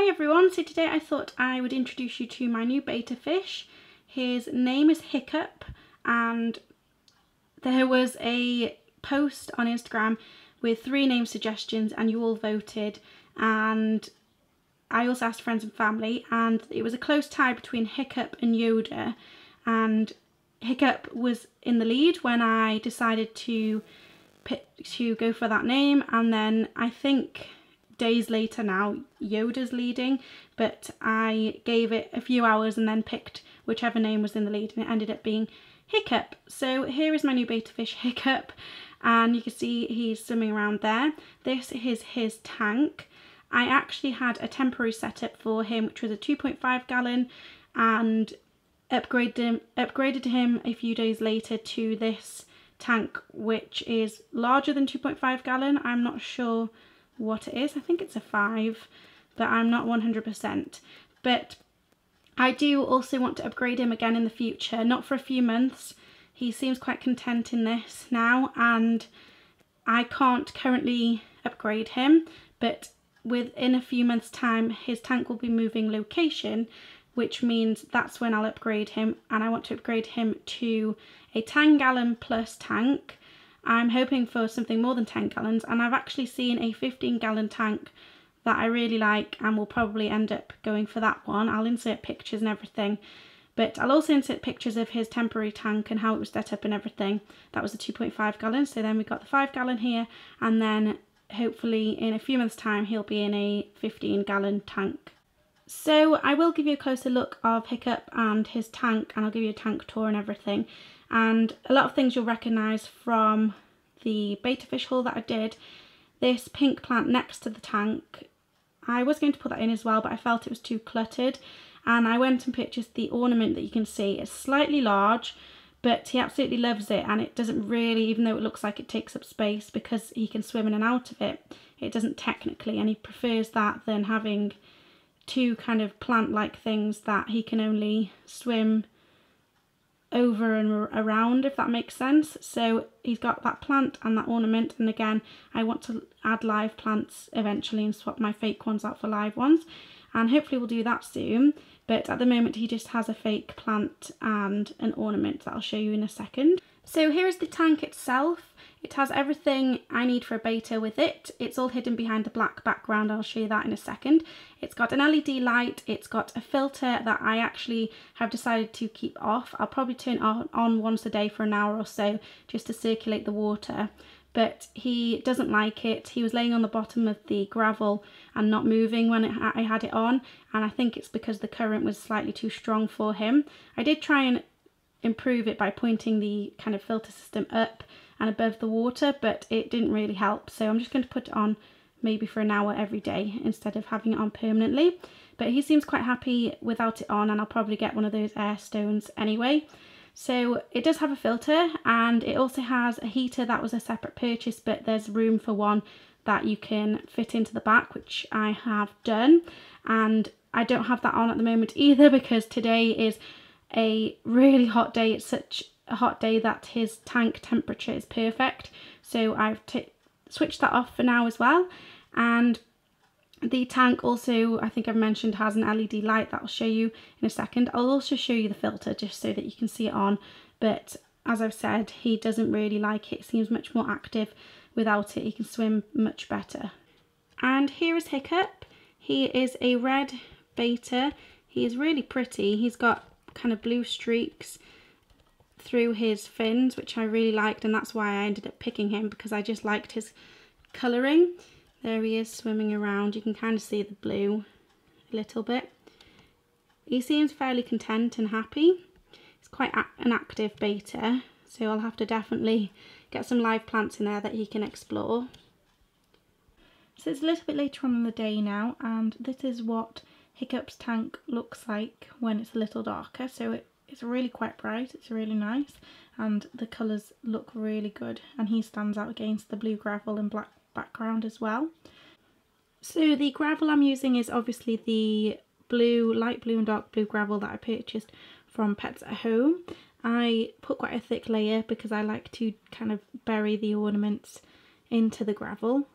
Hi everyone, so today I thought I would introduce you to my new betta fish. His name is Hiccup, and there was a post on Instagram with 3 name suggestions and you all voted, and I also asked friends and family, and it was a close tie between Hiccup and Yoda, and Hiccup was in the lead when I decided to go for that name, and then I think days later now Yoda's leading, but I gave it a few hours and then picked whichever name was in the lead, and it ended up being Hiccup. So here is my new betta fish, Hiccup, and you can see he's swimming around there. This is his tank. I actually had a temporary setup for him, which was a 2.5 gallon, and upgraded him a few days later to this tank, which is larger than 2.5 gallon. I'm not sure what it is. I think it's a 5, but I'm not 100%. But I do also want to upgrade him again in the future, not for a few months. He seems quite content in this now, and I can't currently upgrade him, but within a few months' time his tank will be moving location, which means that's when I'll upgrade him, and I want to upgrade him to a 10 gallon plus tank. I'm hoping for something more than 10 gallons, and I've actually seen a 15 gallon tank that I really like and will probably end up going for that one. I'll insert pictures and everything, but I'll also insert pictures of his temporary tank and how it was set up and everything. That was a 2.5 gallon, so then we've got the 5 gallon here, and then hopefully in a few months' time he'll be in a 15 gallon tank. So I will give you a closer look of Hiccup and his tank, and I'll give you a tank tour and everything. And a lot of things you'll recognise from the betta fish haul that I did. This pink plant next to the tank, I was going to put that in as well, but I felt it was too cluttered, and I went and purchased the ornament that you can see. It's slightly large, but he absolutely loves it, and it doesn't really, even though it looks like it takes up space because he can swim in and out of it, it doesn't technically, and he prefers that than having 2 kind of plant-like things that he can only swim over and around, if that makes sense. So he's got that plant and that ornament, and again I want to add live plants eventually and swap my fake ones out for live ones, and hopefully we'll do that soon. But at the moment he just has a fake plant and an ornament that I'll show you in a second. So here is the tank itself. It has everything I need for a betta with it. It's all hidden behind the black background. I'll show you that in a second. It's got an LED light. It's got a filter that I actually have decided to keep off. I'll probably turn it on once a day for an hour or so just to circulate the water. But he doesn't like it. He was laying on the bottom of the gravel and not moving when I had it on, and I think it's because the current was slightly too strong for him. I did try and improve it by pointing the kind of filter system up and above the water, but it didn't really help, so I'm just going to put it on maybe for an hour every day instead of having it on permanently. But he seems quite happy without it on, and I'll probably get one of those air stones anyway. So it does have a filter, and it also has a heater that was a separate purchase, but there's room for one that you can fit into the back, which I have done. And I don't have that on at the moment either because today is a really hot day. It's such a hot day that his tank temperature is perfect, so I've switched that off for now as well. And the tank also, I think I've mentioned, has an LED light that I'll show you in a second. I'll also show you the filter just so that you can see it on, but as I've said, he doesn't really like it. It seems much more active without it. He can swim much better. And here is Hiccup. He is a red betta. He is really pretty. He's got kind of blue streaks through his fins, which I really liked, and that's why I ended up picking him, because I just liked his colouring. There he is swimming around. You can kind of see the blue a little bit. He seems fairly content and happy. He's quite an active betta, so I'll have to definitely get some live plants in there that he can explore. So it's a little bit later on in the day now, and this is what Hiccup's tank looks like when it's a little darker. So it's really quite bright, it's really nice, and the colours look really good, and he stands out against the blue gravel and black background as well. So the gravel I'm using is obviously the blue, light blue and dark blue gravel that I purchased from Pets at Home. I put quite a thick layer because I like to kind of bury the ornaments into the gravel.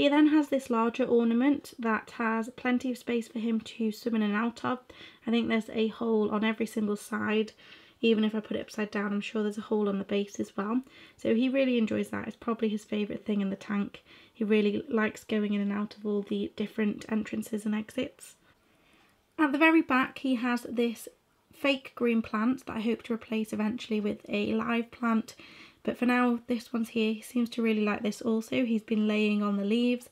He then has this larger ornament that has plenty of space for him to swim in and out of. I think there's a hole on every single side. Even if I put it upside down, I'm sure there's a hole on the base as well. So he really enjoys that. It's probably his favourite thing in the tank. He really likes going in and out of all the different entrances and exits. At the very back, he has this fake green plant that I hope to replace eventually with a live plant. But for now, this one's here. He seems to really like this also. He's been laying on the leaves,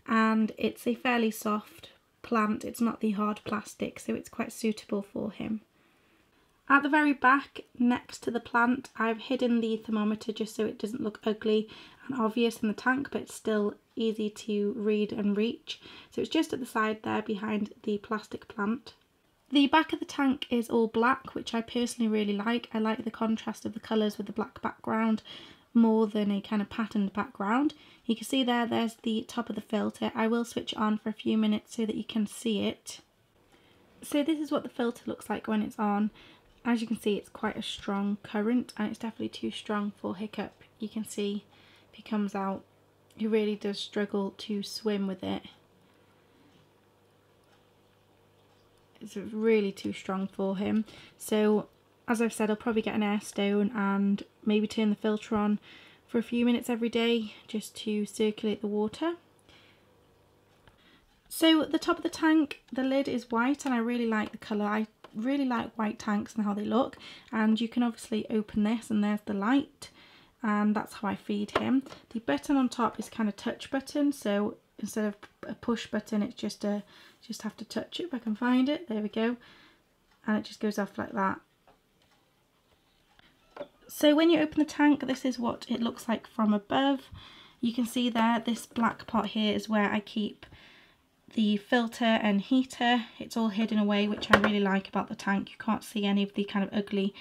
and it's a fairly soft plant. It's not the hard plastic, so it's quite suitable for him. At the very back, next to the plant, I've hidden the thermometer just so it doesn't look ugly and obvious in the tank, but it's still easy to read and reach. So it's just at the side there behind the plastic plant. The back of the tank is all black, which I personally really like. I like the contrast of the colours with the black background more than a kind of patterned background. You can see there's the top of the filter. I will switch it on for a few minutes so that you can see it. So this is what the filter looks like when it's on. As you can see, it's quite a strong current, and it's definitely too strong for Hiccup. You can see if he comes out, he really does struggle to swim with it. It's really too strong for him. So, as I've said, I'll probably get an air stone and maybe turn the filter on for a few minutes every day just to circulate the water. So at the top of the tank, the lid is white, and I really like the colour. I really like white tanks and how they look, and you can obviously open this and there's the light, and that's how I feed him. The button on top is kind of touch button, so instead of a push button, it's just have to touch it if I can find it. There we go, and it just goes off like that. So when you open the tank, this is what it looks like from above. You can see there, this black pot here is where I keep the filter and heater. It's all hidden away, which I really like about the tank. You can't see any of the kind of ugly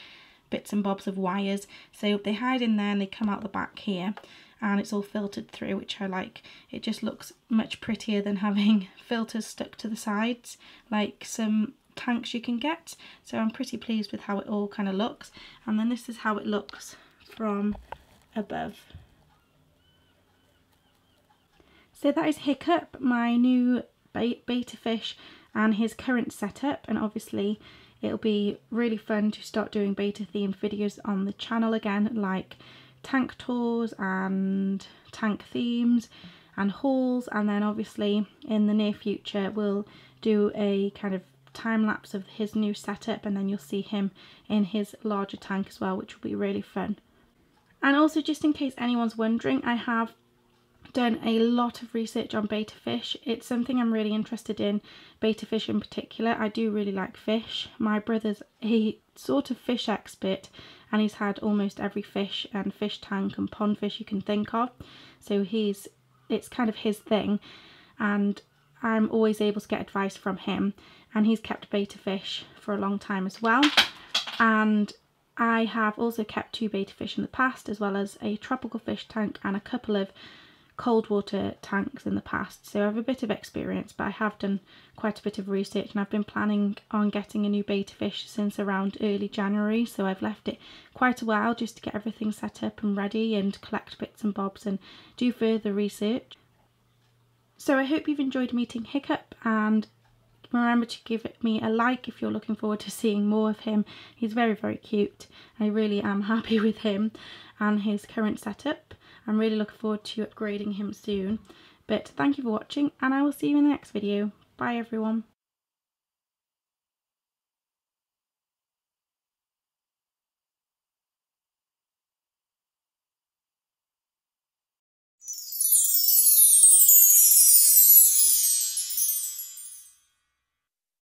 bits and bobs of wires, so they hide in there and they come out the back here, and it's all filtered through, which I like. It just looks much prettier than having filters stuck to the sides like some tanks you can get. So I'm pretty pleased with how it all kind of looks. And then this is how it looks from above. So that is Hiccup, my new betta fish, and his current setup, and obviously it'll be really fun to start doing betta themed videos on the channel again, like tank tours and tank themes and hauls, and then obviously in the near future we'll do a kind of time lapse of his new setup, and then you'll see him in his larger tank as well, which will be really fun. And also, just in case anyone's wondering, I have done a lot of research on betta fish. It's something I'm really interested in, betta fish in particular. I do really like fish. My brother's a sort of fish expert, and he's had almost every fish and fish tank and pond fish you can think of. So it's kind of his thing, and I'm always able to get advice from him, and he's kept betta fish for a long time as well. And I have also kept 2 betta fish in the past, as well as a tropical fish tank and a couple of cold water tanks in the past, so I have a bit of experience, but I have done quite a bit of research, and I've been planning on getting a new betta fish since around early January, so I've left it quite a while just to get everything set up and ready and collect bits and bobs and do further research. So I hope you've enjoyed meeting Hiccup, and remember to give me a like if you're looking forward to seeing more of him. He's very, very cute. I really am happy with him and his current setup. I'm really looking forward to upgrading him soon. But thank you for watching, and I will see you in the next video. Bye everyone.